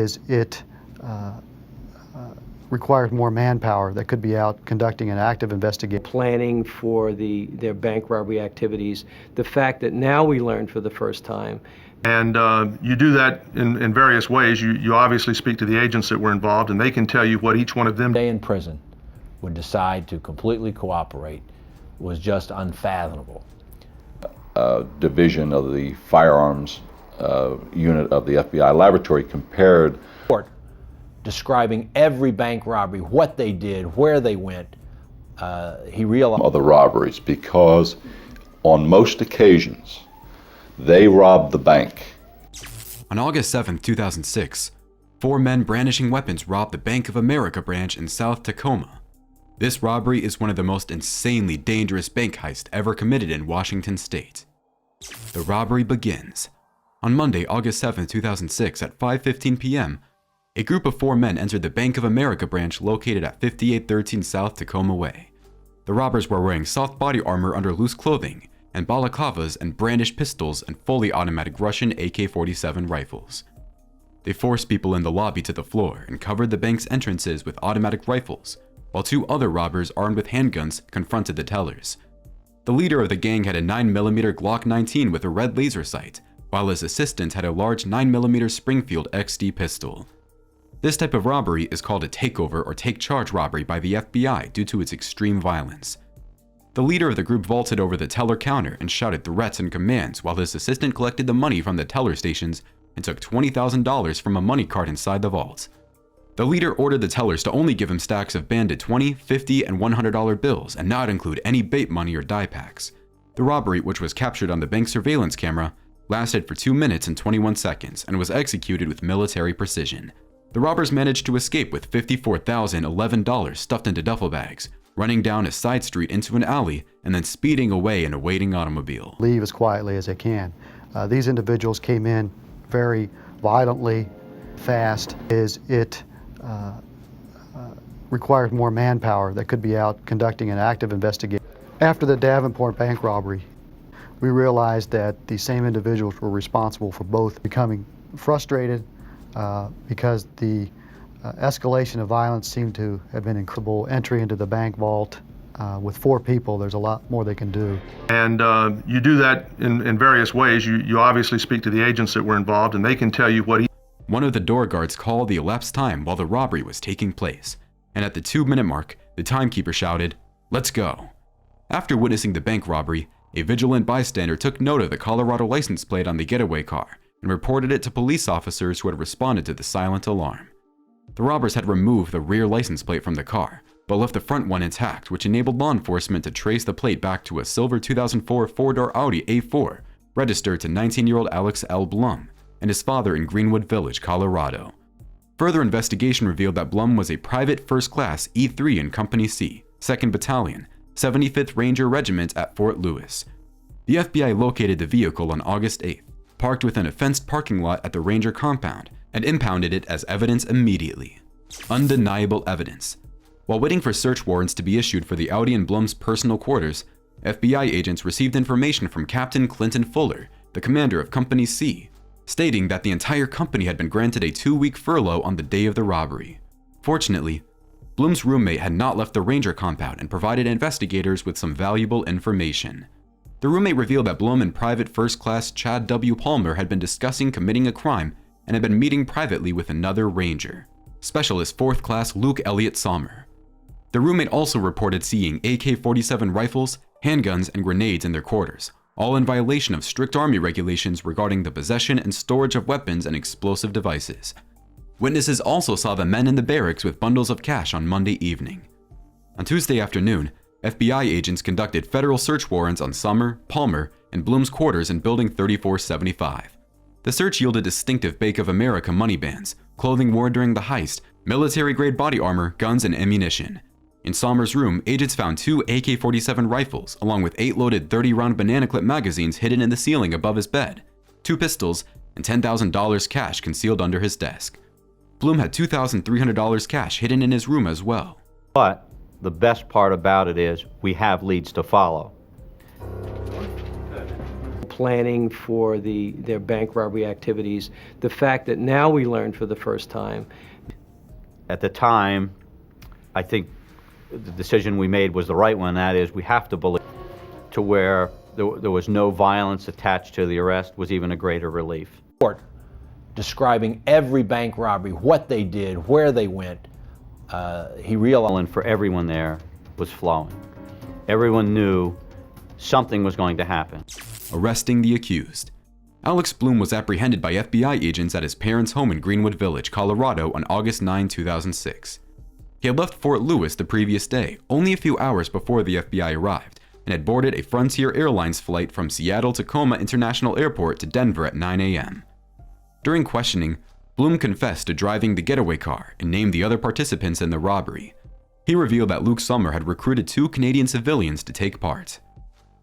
is it requires more manpower that could be out conducting an active investigation. Planning for their bank robbery activities. The fact that now we learned for the first time. And you do that in various ways. You obviously speak to the agents that were involved, and they can tell you what each one of them day in prison would decide to completely cooperate was just unfathomable. Division of the firearms unit of the FBI laboratory compared describing every bank robbery, what they did, where they went. He realized of the robberies, because on most occasions they robbed the bank. On August 7, 2006, 4 men brandishing weapons robbed the Bank of America branch in South Tacoma. This robbery is one of the most insanely dangerous bank heists ever committed in Washington state. The robbery begins. On Monday, August 7, 2006 at 5:15 p.m., a group of 4 men entered the Bank of America branch located at 5813 South Tacoma Way. The robbers were wearing soft body armor under loose clothing and balaclavas and brandished pistols and fully automatic Russian AK-47 rifles. They forced people in the lobby to the floor and covered the bank's entrances with automatic rifles, while 2 other robbers armed with handguns confronted the tellers. The leader of the gang had a 9mm Glock 19 with a red laser sight, while his assistant had a large 9mm Springfield XD pistol. This type of robbery is called a takeover or take charge robbery by the FBI due to its extreme violence. The leader of the group vaulted over the teller counter and shouted threats and commands while his assistant collected the money from the teller stations and took $20,000 from a money cart inside the vault. The leader ordered the tellers to only give him stacks of banded $20, $50, and $100 bills and not include any bait money or die packs. The robbery, which was captured on the bank surveillance camera, lasted for 2 minutes and 21 seconds and was executed with military precision. The robbers managed to escape with $54,011 stuffed into duffel bags, running down a side street into an alley and then speeding away in a waiting automobile. Leave as quietly as they can. These individuals came in very violently, fast. It requires more manpower that could be out conducting an active investigation. After the Davenport bank robbery, we realized that the same individuals were responsible for both becoming frustrated because the escalation of violence seemed to have been incredible. Entry into the bank vault with 4 people, there's a lot more they can do. And you do that in various ways. You obviously speak to the agents that were involved, and they can tell you what One of the door guards called the elapsed time while the robbery was taking place, and at the 2-minute mark, the timekeeper shouted, "Let's go." After witnessing the bank robbery, a vigilant bystander took note of the Colorado license plate on the getaway car and reported it to police officers who had responded to the silent alarm. The robbers had removed the rear license plate from the car, but left the front one intact, which enabled law enforcement to trace the plate back to a silver 2004 4-door Audi A4, registered to 19-year-old Alex L. Blum and his father in Greenwood Village, Colorado. Further investigation revealed that Blum was a private first-class E3 in Company C, 2nd Battalion, 75th Ranger Regiment at Fort Lewis. The FBI located the vehicle on August 8th, parked within a fenced parking lot at the Ranger compound, and impounded it as evidence immediately. Undeniable evidence. While waiting for search warrants to be issued for the Audi and Blum's personal quarters, FBI agents received information from Captain Clinton Fuller, the commander of Company C, stating that the entire company had been granted a 2-week furlough on the day of the robbery. Fortunately, Blum's roommate had not left the Ranger compound and provided investigators with some valuable information. The roommate revealed that Blum and Private First Class Chad W. Palmer had been discussing committing a crime and had been meeting privately with another Ranger, Specialist 4th Class Luke Elliott Sommer. The roommate also reported seeing AK-47 rifles, handguns, and grenades in their quarters, all in violation of strict Army regulations regarding the possession and storage of weapons and explosive devices. Witnesses also saw the men in the barracks with bundles of cash on Monday evening. On Tuesday afternoon, FBI agents conducted federal search warrants on Sommer, Palmer, and Blum's quarters in Building 3475. The search yielded distinctive Bank of America money bands, clothing worn during the heist, military-grade body armor, guns, and ammunition. In Sommer's room, agents found 2 AK-47 rifles, along with 8 loaded 30-round banana clip magazines hidden in the ceiling above his bed, 2 pistols, and $10,000 cash concealed under his desk. Blum had $2,300 cash hidden in his room as well. But the best part about it is we have leads to follow. planning for their bank robbery activities. The fact that now we learned for the first time. At the time, I think the decision we made was the right one. That is, we have to believe to where there was no violence attached to the arrest was even a greater relief. Report describing every bank robbery, what they did, where they went. He realized And for everyone there was flowing. Everyone knew something was going to happen. Arresting the accused. Alex Bloom was apprehended by FBI agents at his parents' home in Greenwood Village, Colorado on August 9, 2006. He had left Fort Lewis the previous day, only a few hours before the FBI arrived, and had boarded a Frontier Airlines flight from Seattle-Tacoma International Airport to Denver at 9 a.m. During questioning, Bloom confessed to driving the getaway car and named the other participants in the robbery. He revealed that Luke Sommer had recruited 2 Canadian civilians to take part.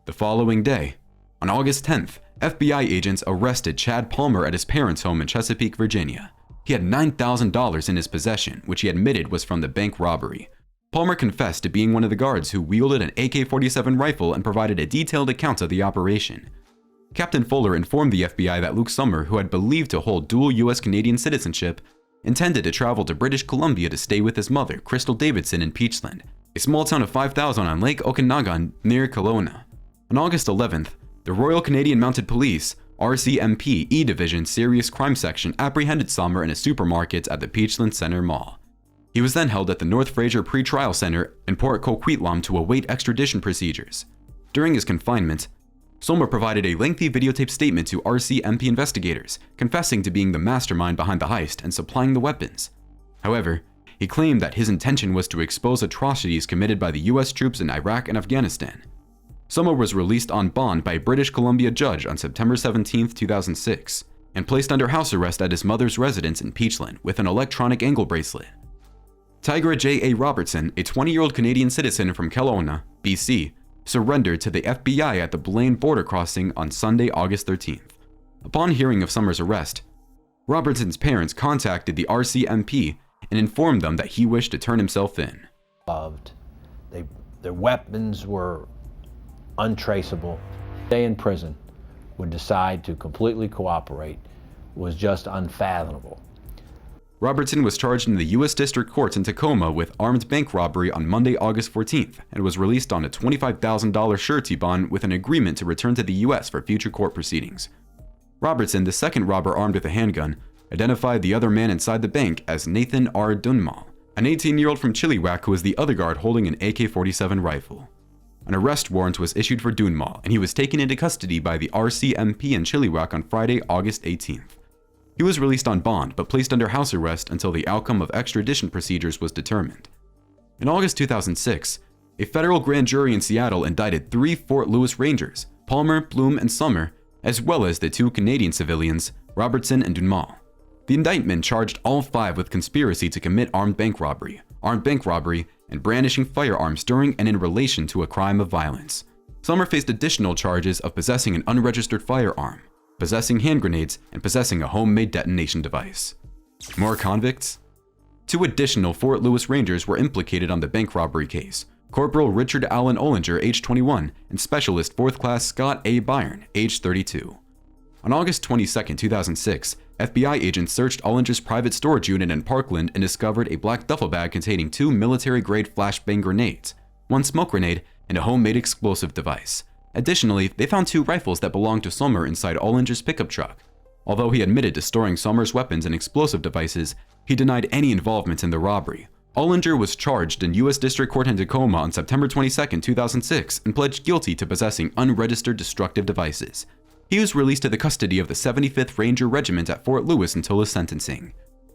The following day, on August 10th, FBI agents arrested Chad Palmer at his parents' home in Chesapeake, Virginia. He had $9,000 in his possession, which he admitted was from the bank robbery. Palmer confessed to being one of the guards who wielded an AK-47 rifle and provided a detailed account of the operation. Captain Fuller informed the FBI that Luke Sommer, who had believed to hold dual US-Canadian citizenship, intended to travel to British Columbia to stay with his mother, Crystal Davidson, in Peachland, a small town of 5,000 on Lake Okanagan near Kelowna. On August 11th, the Royal Canadian Mounted Police, RCMP E Division Serious Crime Section apprehended Sommer in a supermarket at the Peachland Center Mall. He was then held at the North Fraser Pre-Trial Center in Port Coquitlam to await extradition procedures. During his confinement, Sommer provided a lengthy videotaped statement to RCMP investigators, confessing to being the mastermind behind the heist and supplying the weapons. However, he claimed that his intention was to expose atrocities committed by the US troops in Iraq and Afghanistan. Sommer was released on bond by a British Columbia judge on September 17, 2006, and placed under house arrest at his mother's residence in Peachland with an electronic ankle bracelet. Tigra J.A. Robertson, a 20-year-old Canadian citizen from Kelowna, BC, surrendered to the FBI at the Blaine border crossing on Sunday, August 13th. Upon hearing of Sommer's arrest, Robertson's parents contacted the RCMP and informed them that he wished to turn himself in. Their weapons were untraceable. Stay in prison, would decide to completely cooperate, was just unfathomable. Robertson was charged in the U.S. District Court in Tacoma with armed bank robbery on Monday, August 14th, and was released on a $25,000 surety bond with an agreement to return to the U.S. for future court proceedings. Robertson, the second robber armed with a handgun, identified the other man inside the bank as Nathan R. Dunmal, an 18-year-old from Chilliwack who was the other guard holding an AK-47 rifle. An arrest warrant was issued for Dunmal, and he was taken into custody by the RCMP in Chilliwack on Friday, August 18th. He was released on bond, but placed under house arrest until the outcome of extradition procedures was determined. In August 2006, a federal grand jury in Seattle indicted 3 Fort Lewis Rangers, Palmer, Bloom, and Sommer, as well as the 2 Canadian civilians, Robertson and Dunmal. The indictment charged all 5 with conspiracy to commit armed bank robbery, and brandishing firearms during and in relation to a crime of violence. Sommer faced additional charges of possessing an unregistered firearm, possessing hand grenades, and possessing a homemade detonation device. More convicts? 2 additional Fort Lewis Rangers were implicated on the bank robbery case: Corporal Richard Allen Ollinger, age 21, and Specialist 4th Class Scott A. Byrne, age 32. On August 22, 2006, FBI agents searched Ollinger's private storage unit in Parkland and discovered a black duffel bag containing 2 military-grade flashbang grenades, 1 smoke grenade, and a homemade explosive device. Additionally, they found 2 rifles that belonged to Sommer inside Ollinger's pickup truck. Although he admitted to storing Sommer's weapons and explosive devices, he denied any involvement in the robbery. Ollinger was charged in U.S. District Court in Tacoma on September 22, 2006, and pledged guilty to possessing unregistered destructive devices. He was released to the custody of the 75th Ranger Regiment at Fort Lewis until his sentencing.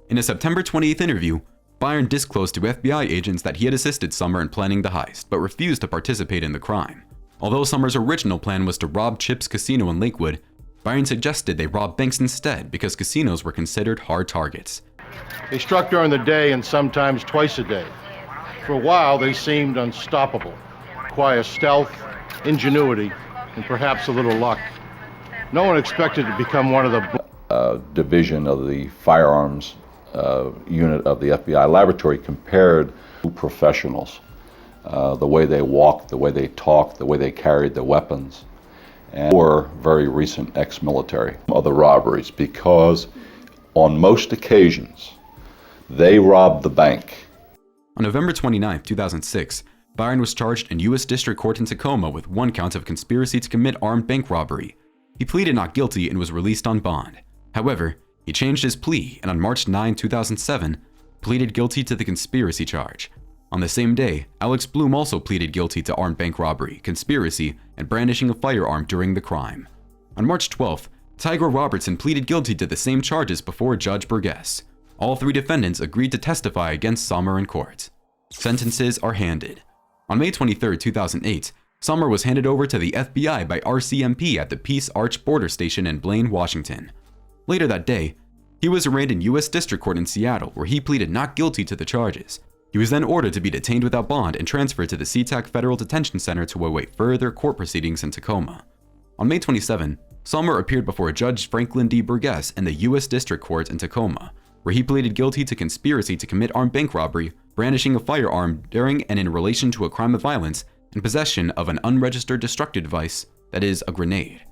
In a September 28th interview, Byrne disclosed to FBI agents that he had assisted Sommer in planning the heist, but refused to participate in the crime. Although Sommer's original plan was to rob Chips Casino in Lakewood, Byrne suggested they rob banks instead because casinos were considered hard targets. They struck during the day and sometimes twice a day. For a while, they seemed unstoppable. Require stealth, ingenuity, and perhaps a little luck. No one expected to become one of the division of the firearms unit of the FBI laboratory compared to professionals. The way they walked, the way they talked, the way they carried the weapons. and or very recent ex-military of the robberies, because on most occasions they robbed the bank. On November 29, 2006, Byron was charged in U.S. District Court in Tacoma with 1 count of conspiracy to commit armed bank robbery. He pleaded not guilty and was released on bond. However, he changed his plea and on March 9, 2007, pleaded guilty to the conspiracy charge. On the same day, Alex Bloom also pleaded guilty to armed bank robbery, conspiracy, and brandishing a firearm during the crime. On March 12th, Tygra Robertson pleaded guilty to the same charges before Judge Burgess. All 3 defendants agreed to testify against Sommer in court. Sentences are handed. On May 23, 2008, Sommer was handed over to the FBI by RCMP at the Peace Arch border station in Blaine, Washington. Later that day, he was arraigned in U.S. District Court in Seattle, where he pleaded not guilty to the charges. He was then ordered to be detained without bond and transferred to the SeaTac Federal Detention Center to await further court proceedings in Tacoma. On May 27, Sommer appeared before Judge Franklin D. Burgess in the U.S. District Court in Tacoma, where he pleaded guilty to conspiracy to commit armed bank robbery, brandishing a firearm during and in relation to a crime of violence, and possession of an unregistered destructive device, that is, a grenade.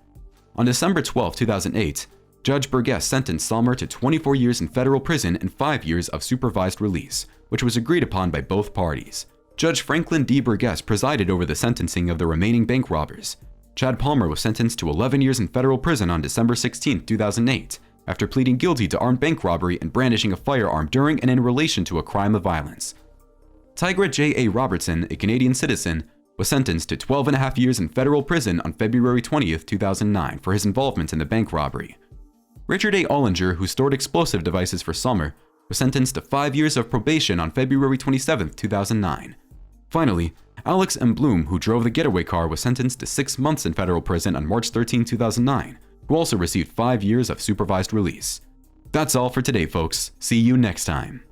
On December 12, 2008, Judge Burgess sentenced Sommer to 24 years in federal prison and 5 years of supervised release, which was agreed upon by both parties. Judge Franklin D. Burgess presided over the sentencing of the remaining bank robbers. Chad Palmer was sentenced to 11 years in federal prison on December 16, 2008, after pleading guilty to armed bank robbery and brandishing a firearm during and in relation to a crime of violence. Tygra J.A. Robertson, a Canadian citizen, was sentenced to 12.5 years in federal prison on February 20, 2009 for his involvement in the bank robbery. Richard A. Ollinger, who stored explosive devices for Sommer, was sentenced to 5 years of probation on February 27, 2009. Finally, Alex M. Bloom, who drove the getaway car, was sentenced to 6 months in federal prison on March 13, 2009, who also received 5 years of supervised release. That's all for today, folks. See you next time.